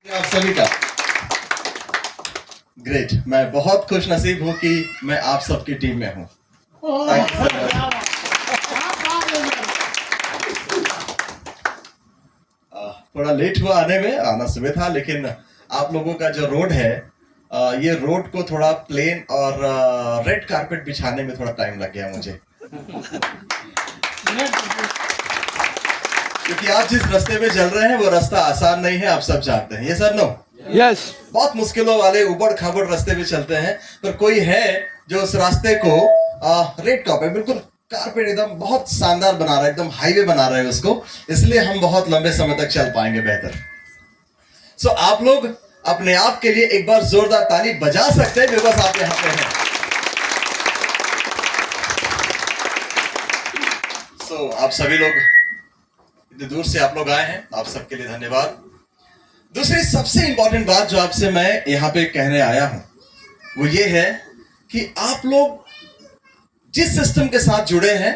आप सभी का ग्रेट। मैं बहुत खुश नसीब हूं कि मैं आप सबकी टीम में हूं। Thank you so much. थोड़ा लेट हुआ आने में, आना सुबह था, लेकिन आप लोगों का जो रोड है, ये रोड को थोड़ा प्लेन और रेड कारपेट बिछाने में थोड़ा टाइम लग गया मुझे, क्योंकि आप जिस रास्ते में चल रहे हैं वो रास्ता आसान नहीं है, आप सब जानते हैं। ये सर नो यस बहुत मुश्किलों वाले उबड़ खाबड़ रास्ते पे चलते हैं, पर कोई है जो उस रास्ते को रेड कारपेट, बिल्कुल कारपेट एकदम बहुत शानदार बना रहा है, एकदम हाईवे बना रहे हैं उसको, इसलिए हम बहुत लंबे समय तक चल पाएंगे बेहतर। सो आप लोग अपने आप के लिए एक बार जोरदार ताली बजा सकते हैं बिकॉज आप यहाँ पे हैं। सो आप सभी लोग इतनी दूर से आप लोग आए हैं, आप सबके लिए धन्यवाद। दूसरी सबसे इंपॉर्टेंट बात जो आपसे मैं यहां पे कहने आया हूं वो ये है कि आप लोग जिस सिस्टम के साथ जुड़े हैं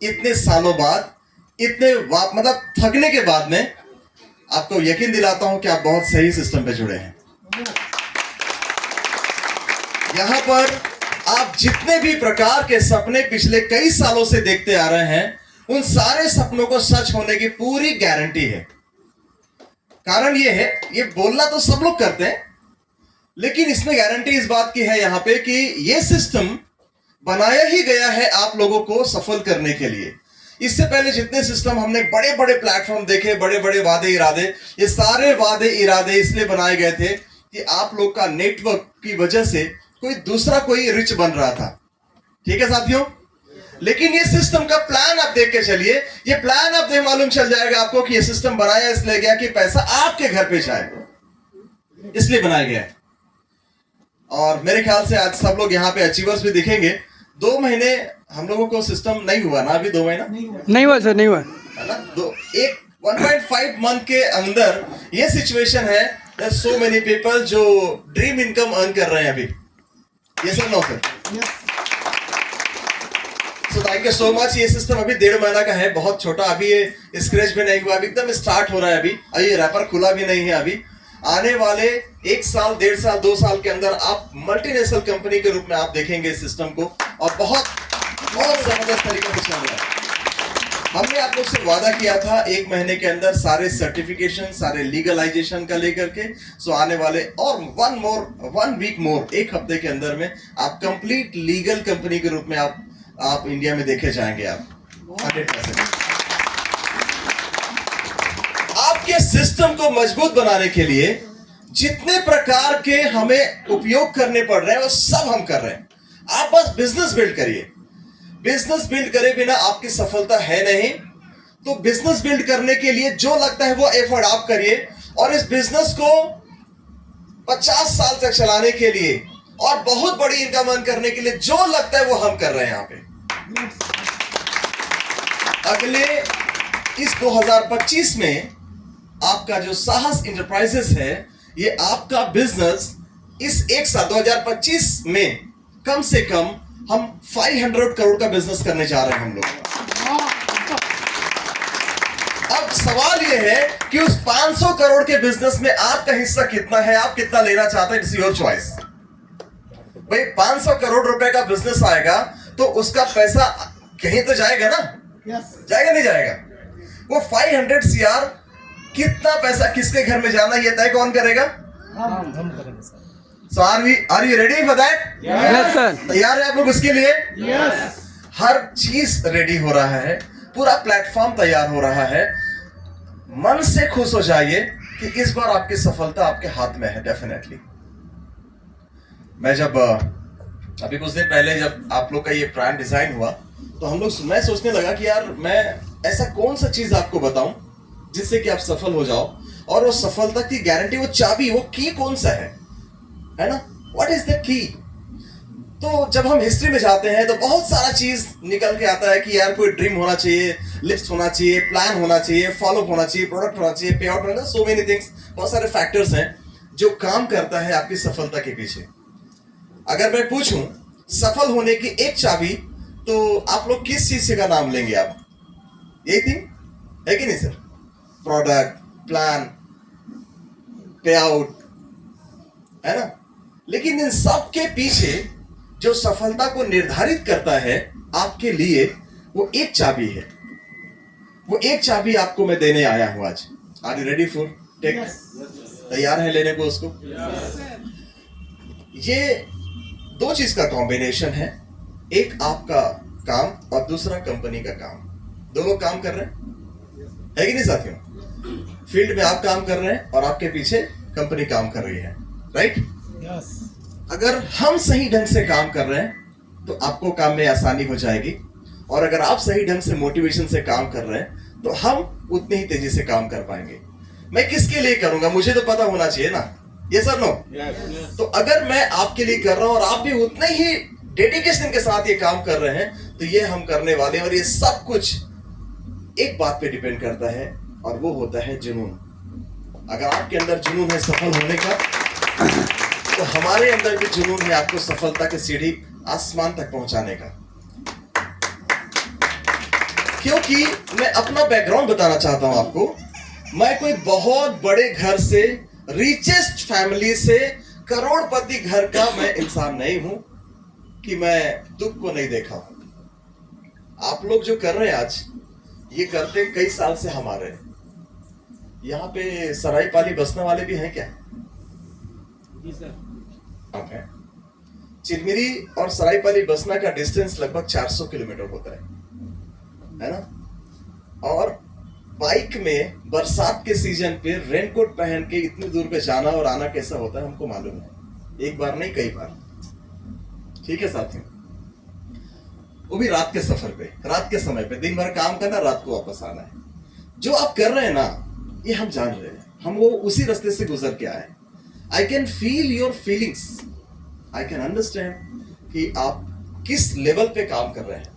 इतने सालों बाद, इतने मतलब थकने के बाद में, आपको यकीन दिलाता हूं कि आप बहुत सही सिस्टम पे जुड़े हैं। यहां पर आप जितने भी प्रकार के सपने पिछले कई सालों से देखते आ रहे हैं, उन सारे सपनों को सच होने की पूरी गारंटी है। कारण ये है, ये बोलना तो सब लोग करते हैं, लेकिन इसमें गारंटी इस बात की है यहां पे कि ये सिस्टम बनाया ही गया है आप लोगों को सफल करने के लिए। इससे पहले जितने सिस्टम हमने बड़े बड़े प्लेटफॉर्म देखे, बड़े बड़े वादे इरादे, ये सारे वादे इरादे इसलिए बनाए गए थे कि आप लोग का नेटवर्क की वजह से कोई दूसरा कोई रिच बन रहा था। ठीक है साथियों, लेकिन ये सिस्टम का प्लान आप देख के चलिए, ये प्लान आप देख मालूम चल जाएगा आपको कि ये सिस्टम बनाया इसलिए गया कि पैसा आपके घर पे जाए, इसलिए बनाया गया। और मेरे ख्याल से आज सब लोग यहाँ पे अचीवर्स भी दिखेंगे। 2 महीने हम लोगों को सिस्टम नहीं हुआ ना, अभी 2 महीना नहीं हुआ सर, नहीं हुआ है ना, 1.5 मंथ के अंदर ये सिचुएशन है। सो मेनी पीपल जो ड्रीम इनकम अर्न कर रहे हैं अभी। ये sir no sir, so thank you so much. ये सिस्टम अभी 1.5 महीना का है, बहुत छोटा, अभी ये स्क्रैच भी नहीं हुआ, अभी एकदम स्टार्ट हो रहा है। अभी ये रैपर खुला भी नहीं है। अभी आने वाले 1 साल, 1.5 साल, 2 साल के अंदर आप मल्टीनेशनल कंपनी के रूप में आप देखेंगे इस सिस्टम को, और बहुत बहुत जबरदस्त तरीके से चल रहा है। हमने आप लोग से वादा किया था 1 महीने के अंदर सारे सर्टिफिकेशन, सारे लीगलाइजेशन का लेकर के। सो आने वाले और 1 वीक मोर, 1 हफ्ते के अंदर में आप कंप्लीट लीगल कंपनी के रूप में आप इंडिया में देखे जाएंगे। आप 100%। आपके सिस्टम को मजबूत बनाने के लिए जितने प्रकार के हमें उपयोग करने पड़ रहे हैं वो सब हम कर रहे हैं। आप बस बिजनेस बिल्ड करिए। बिजनेस बिल्ड करे बिना आपकी सफलता है नहीं। तो बिजनेस बिल्ड करने के लिए जो लगता है वो एफर्ट आप करिए, और इस बिजनेस को 50 साल तक चलाने के लिए और बहुत बड़ी इनकम अर्न करने के लिए जो लगता है वो हम कर रहे हैं यहाँ पे। अगले इस 2025 में आपका जो साहस इंटरप्राइजेस है, ये आपका बिजनेस इस 1 साल 2025 में कम से कम हम 500 करोड़ का बिजनेस करने जा रहे हैं हम लोग। अब सवाल ये है कि उस 500 करोड़ के बिजनेस में आपका हिस्सा कितना है, आप कितना लेना चाहते हैं, इट्स योर चॉइस। भाई 500 करोड़ रुपए का बिजनेस आएगा तो उसका पैसा कहीं तो जाएगा ना, जाएगा नहीं जाएगा? वो 500 CR कितना पैसा किसके घर में जाना ये तय कौन करेगा? हम करेंगे sir. So are you ready for that? Yes sir. तैयार है आप लोग उसके लिए? यस। हर चीज रेडी हो रहा है, पूरा प्लेटफॉर्म तैयार हो रहा है। मन से खुश हो जाइए कि इस बार आपकी सफलता आपके हाथ में है, डेफिनेटली। मैं जब अभी कुछ दिन पहले जब आप लोग का ये ब्रांड डिजाइन हुआ तो मैं सोचने लगा कि यार मैं ऐसा कौन सा चीज आपको बताऊं जिससे कि आप सफल हो जाओ, और वो सफलता की गारंटी, वो चाबी, वो की कौन सा है ना? What is the key? तो जब हम हिस्ट्री में जाते हैं तो बहुत सारा चीज निकल के आता है कि यार कोई ड्रीम होना चाहिए, लिस्ट होना चाहिए, प्लान होना चाहिए, फॉलो होना चाहिए, प्रोडक्ट होना चाहिए, पे आउट होना, सो मेनी थिंग्स, बहुत सारे फैक्टर्स हैं जो काम करता है आपकी सफलता के पीछे। अगर मैं पूछूं सफल होने की एक चाबी, तो आप लोग किस चीज का नाम लेंगे? आप यही थिंग है कि नहीं सर? प्रोडक्ट, प्लान, पे आउट, है ना? लेकिन इन सब के पीछे जो सफलता को निर्धारित करता है आपके लिए, वो एक चाबी है। वो एक चाबी आपको मैं देने आया हूं आज। Are you ready for take? तैयार है लेने को उसको? ये दो चीज का कॉम्बिनेशन है, एक आपका काम और दूसरा कंपनी का काम। दोनों काम कर रहे हैं, है कि नहीं साथियों? फील्ड में आप काम कर रहे हैं और आपके पीछे कंपनी काम कर रही है, राइट? अगर हम सही ढंग से काम कर रहे हैं तो आपको काम में आसानी हो जाएगी, और अगर आप सही ढंग से मोटिवेशन से काम कर रहे हैं तो हम उतनी ही तेजी से काम कर पाएंगे। मैं किसके लिए करूंगा, मुझे तो पता होना चाहिए ना, ये सर नो? तो अगर मैं आपके लिए कर रहा हूं और आप भी उतने ही डेडिकेशन के साथ ये काम कर रहे हैं, तो ये हम करने वाले हैं। और ये सब कुछ एक बात पे डिपेंड करता है, और वो होता है जुनून। अगर आपके अंदर जुनून है सफल होने का, तो हमारे अंदर भी जुनून है आपको सफलता की सीढ़ी आसमान तक पहुंचाने का। क्योंकि मैं अपना बैकग्राउंड बताना चाहता हूं आपको। मैं कोई बहुत बड़े घर से, रिचेस्ट फैमिली से, करोड़पति घर का मैं इंसान नहीं हूं कि मैं दुख को नहीं देखा हूं। आप लोग जो कर रहे हैं आज, ये करते कई साल से हमारे। यहाँ पे सरायपाली बसने वाले भी हैं क्या? जी सर। आप हैं। चिरमिरी और सरायपाली बसना का डिस्टेंस लगभग 400 किलोमीटर होता है ना? और बाइक में बरसात के सीजन पे रेनकोट पहन के इतनी दूर पे जाना और आना कैसा होता है हमको मालूम है। एक बार नहीं, कई बार। ठीक है साथियों? वो भी रात के सफर पे, रात के समय पे। दिन भर काम करना, रात को वापस आना है। जो आप कर रहे हैं ना, ये हम जान रहे हैं। हम वो उसी रास्ते से गुजर के आए। I can feel your feelings, I can understand कि आप किस लेवल पे काम कर रहे हैं।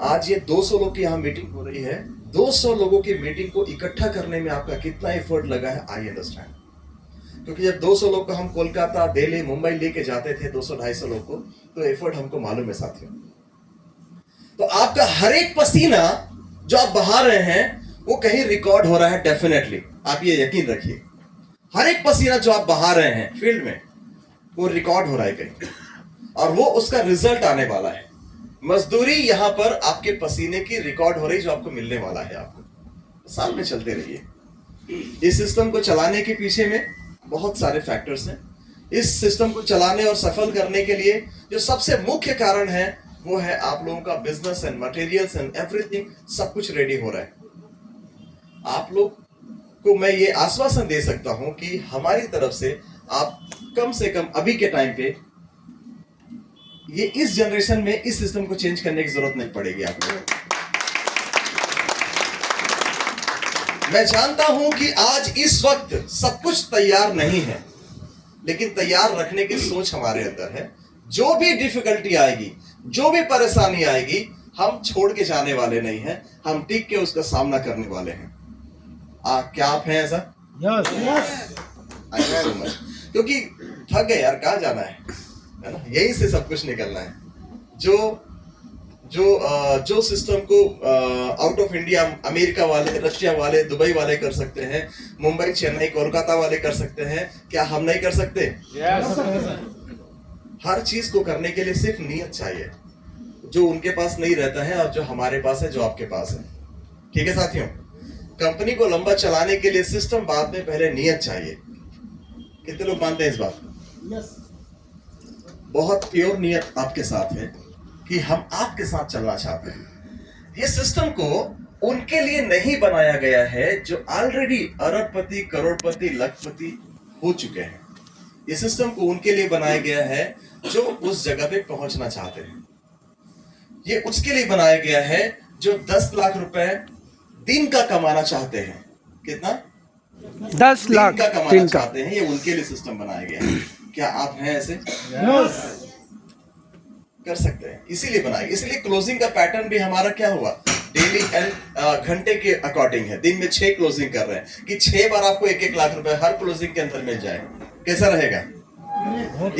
आज ये 200 लोग की यहाँ मीटिंग हो रही है। 200 लोगों की मीटिंग को इकट्ठा करने में आपका कितना एफर्ट लगा है, आई अंडरस्टैंड। क्योंकि जब 200 लोग को हम कोलकाता, दिल्ली, मुंबई लेके जाते थे, 200-250 लोग को, तो एफर्ट हमको मालूम है साथियों। तो आपका हर एक पसीना जो आप बहा रहे हैं, वो कहीं रिकॉर्ड हो रहा है डेफिनेटली। आप ये यकीन रखिए, हर एक पसीना जो आप बहा रहे हैं फील्ड में, वो रिकॉर्ड हो रहा है कहीं, और वो उसका रिजल्ट आने वाला है। मजदूरी यहां पर आपके पसीने की रिकॉर्ड हो रही, जो आपको मिलने वाला है। आपको साथ में चलते रहिए। इस सिस्टम को चलाने के पीछे में बहुत सारे फैक्टर्स हैं। इस सिस्टम को चलाने और सफल करने के लिए जो सबसे मुख्य कारण है, वो है आप लोगों का business and materials and everything, सब कुछ रेडी हो रहा है। आप लोग को मैं ये आश्वासन दे सकता हूं कि हमारी तरफ से आप कम से कम अभी के टाइम पे, ये इस जनरेशन में इस सिस्टम को चेंज करने की जरूरत नहीं पड़ेगी आपको। मैं जानता हूं कि आज इस वक्त सब कुछ तैयार नहीं है, लेकिन तैयार रखने की सोच हमारे अंदर है। जो भी डिफिकल्टी आएगी, जो भी परेशानी आएगी, हम छोड़ के जाने वाले नहीं हैं। हम टिक के उसका सामना करने वाले हैं। क्या आप हैं ऐसा? Yes. Thank you so much. क्योंकि थक गए यार, कहाँ जाना है ना? यहीं से सब कुछ निकलना है। जो सिस्टम को आउट ऑफ इंडिया अमेरिका वाले, रशिया वाले, दुबई वाले कर सकते हैं, मुंबई, चेन्नई, कोलकाता वाले कर सकते हैं, क्या हम नहीं कर सकते? हर चीज को करने के लिए सिर्फ नियत चाहिए, जो उनके पास नहीं रहता है और जो हमारे पास है, जो आपके पास है। ठीक है साथियों? कंपनी को लंबा चलाने के लिए सिस्टम बाद में, पहले नियत चाहिए। कितने लोग मानते हैं इस बात को? यस। बहुत प्योर नियत आपके साथ है कि हम आपके साथ चलना चाहते हैं। ये सिस्टम को उनके लिए नहीं बनाया गया है जो ऑलरेडी अरबपति, करोड़पति, लखपति हो चुके हैं। ये सिस्टम को उनके लिए बनाया गया है जो उस जगह पे पहुंचना चाहते हैं। ये उसके लिए बनाया गया है जो 10 लाख रुपए दिन का कमाना चाहते हैं। कितना? 10 लाख दिन का कमाना चाहते हैं। ये उनके लिए सिस्टम बनाया गया है। क्या आप हैं ऐसे? कर सकते हैं, इसीलिए बनाए। इसलिए क्लोजिंग का पैटर्न भी हमारा क्या हुआ, डेली एंड घंटे के अकॉर्डिंग है। दिन में 6 क्लोजिंग कर रहे हैं कि 6 बार आपको 1-1 लाख रुपए हर क्लोजिंग के अंदर मिल जाए। कैसा रहेगा?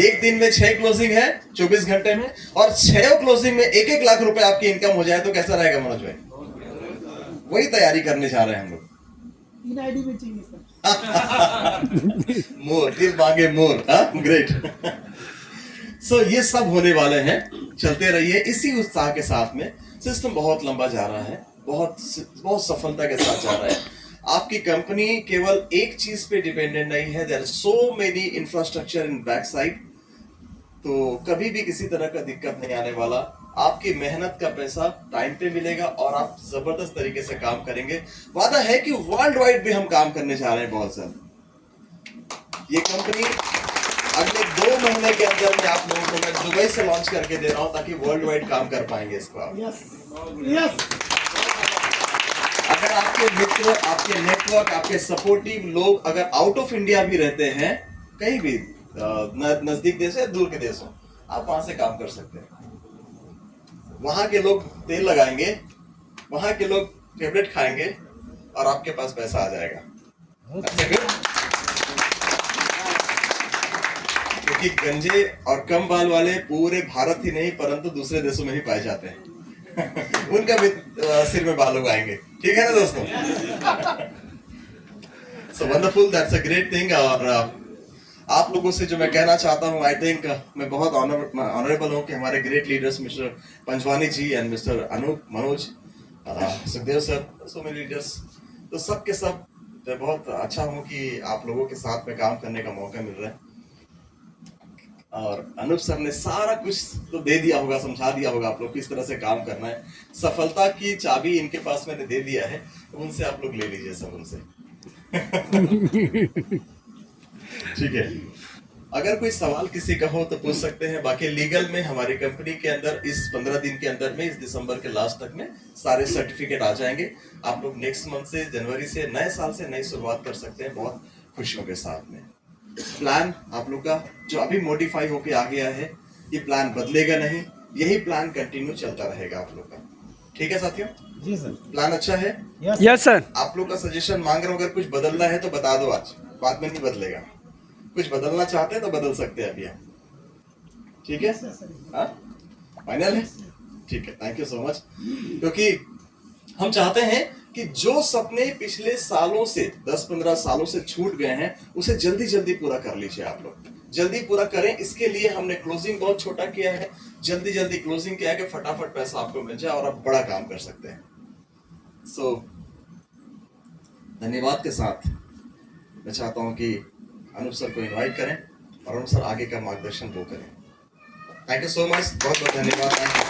एक दिन में 6 क्लोजिंग है 24 घंटे में, और 6 क्लोजिंग में 1-1 लाख रुपए आपकी इनकम हो जाए तो कैसा रहेगा मनोज भाई? वही तैयारी करने जा रहे हैं हम लोग। 3 आईडी में चाहिए सर। मोर, दिल मांगे मोर, हाँ ग्रेट। सो ये सब होने वाले हैं, चलते रहिए इसी उत्साह के साथ में। सिस्टम बहुत लंबा जा रहा है, बहुत बहुत सफलता के साथ जा रहा है। आपकी कंपनी केवल एक चीज पे डिपेंडेंट नहीं है, there are so many infrastructure in back side, तो कभी भी किसी तरह का दिक्कत नहीं आने वाला। आपकी मेहनत का पैसा टाइम पे मिलेगा और आप जबरदस्त तरीके से काम करेंगे। वादा है कि वर्ल्ड वाइड भी हम काम करने जा रहे हैं बहुत जल्द। ये कंपनी अगले 2 महीने के अंदर में आप लोगों को मैं दुबई से लॉन्च करके दे रहा हूं, ताकि वर्ल्ड वाइड काम कर पाएंगे इसको आप। अगर आपके मित्र, आपके नेटवर्क, आपके सपोर्टिव लोग अगर आउट ऑफ इंडिया भी रहते हैं, कहीं भी नजदीक देश है, दूर के देश हो, आप वहां से काम कर सकते हैं। वहां के लोग तेल लगाएंगे, वहां के लोग फेवरेट खाएंगे और आपके पास पैसा आ जाएगा। क्योंकि गंजे और कम बाल वाले पूरे भारत ही नहीं परंतु दूसरे देशों में ही पाए जाते हैं। उनका भी सिर में बाल उगाएंगे, ठीक है ना दोस्तों? So wonderful, that's a great thing. और आप लोगों से जो मैं कहना चाहता हूं, आई थिंक मैं बहुत ऑनरेबल हूं कि हमारे great leaders mister Panjwani ji and mister Anoop, Manoj, Sukhdev sir, so many leaders, तो सब के सब मैं बहुत अच्छा हूं कि आप लोगों के साथ में काम करने का मौका मिल रहा है। और अनूप सर ने सारा कुछ तो दे दिया होगा, समझा दिया होगा आप लोग किस तरह से काम करना है। सफलता की चाबी इनके पास मैंने दे दिया है, उनसे आप लोग ले लीजिए सब उनसे। ठीक है, अगर कोई सवाल किसी का हो तो पूछ सकते हैं। बाकी लीगल में हमारी कंपनी के अंदर इस 15 दिन के अंदर में, इस दिसंबर के लास्ट तक में सारे सर्टिफिकेट आ जाएंगे। आप लोग नेक्स्ट मंथ से, जनवरी से, नए साल से नई शुरुआत कर सकते हैं बहुत खुशियों के साथ में। प्लान आप लोग का जो अभी मॉडिफाई होके आ गया है, ये प्लान बदलेगा नहीं, यही प्लान कंटिन्यू चलता रहेगा आप लोग का। ठीक है साथियों? जी सर। प्लान अच्छा है? Yes sir. आप लोग का सजेशन मांग रहा हूं, अगर कुछ बदलना है तो बता दो, आज बाद में नहीं बदलेगा। कुछ बदलना चाहते हैं तो बदल सकते हैं अभी आप, ठीक है? फाइनल है? ठीक है, थैंक यू सो मच। क्योंकि हम चाहते हैं कि जो सपने पिछले सालों से, 10-15 सालों से छूट गए हैं, उसे जल्दी जल्दी पूरा कर लीजिए आप लोग, जल्दी पूरा करें। इसके लिए हमने क्लोजिंग बहुत छोटा किया है, जल्दी जल्दी क्लोजिंग किया है कि फटाफट पैसा आपको मिल जाए और आप बड़ा काम कर सकते हैं। सो धन्यवाद के साथ मैं चाहता हूं कि अनूप सर को इनवाइट करें और अनूप सर आगे का मार्गदर्शन वो करें। थैंक यू सो मच, बहुत बहुत धन्यवाद।